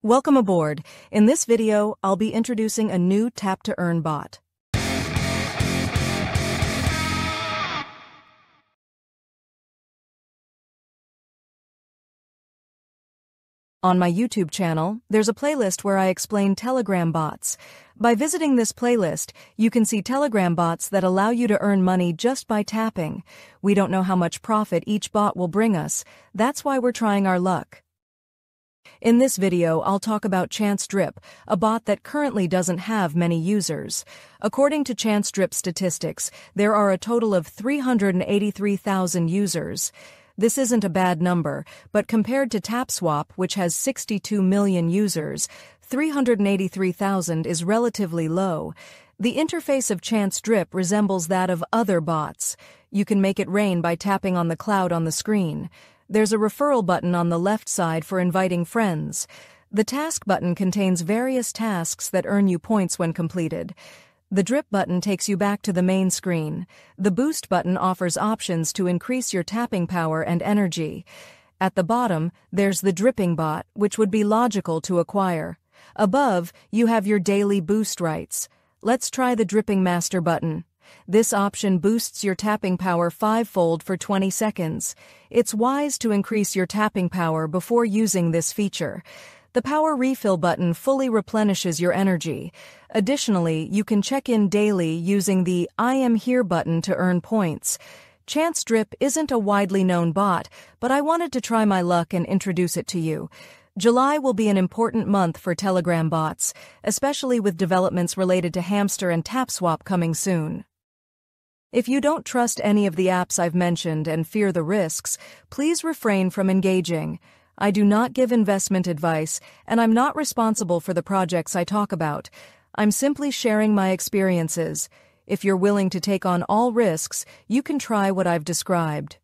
Welcome aboard. In this video, I'll be introducing a new tap-to-earn bot. On my YouTube channel, there's a playlist where I explain Telegram bots. By visiting this playlist, you can see Telegram bots that allow you to earn money just by tapping. We don't know how much profit each bot will bring us. That's why we're trying our luck. In this video, I'll talk about ChanceDrip, a bot that currently doesn't have many users. According to ChanceDrip statistics, there are a total of 383,000 users. This isn't a bad number, but compared to TapSwap, which has 62 million users, 383,000 is relatively low. The interface of ChanceDrip resembles that of other bots. You can make it rain by tapping on the cloud on the screen. There's a referral button on the left side for inviting friends. The task button contains various tasks that earn you points when completed. The drip button takes you back to the main screen. The boost button offers options to increase your tapping power and energy. At the bottom, there's the dripping bot, which would be logical to acquire. Above, you have your daily boost rights. Let's try the dripping master button. This option boosts your tapping power 5-fold for 20 seconds. It's wise to increase your tapping power before using this feature. The power refill button fully replenishes your energy. Additionally, you can check in daily using the I am here button to earn points. ChanceDrip isn't a widely known bot, but I wanted to try my luck and introduce it to you. July will be an important month for Telegram bots, especially with developments related to Hamster and TapSwap coming soon. If you don't trust any of the apps I've mentioned and fear the risks, please refrain from engaging. I do not give investment advice, and I'm not responsible for the projects I talk about. I'm simply sharing my experiences. If you're willing to take on all risks, you can try what I've described.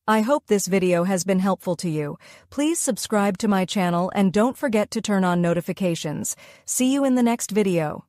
I hope this video has been helpful to you. Please subscribe to my channel and don't forget to turn on notifications. See you in the next video.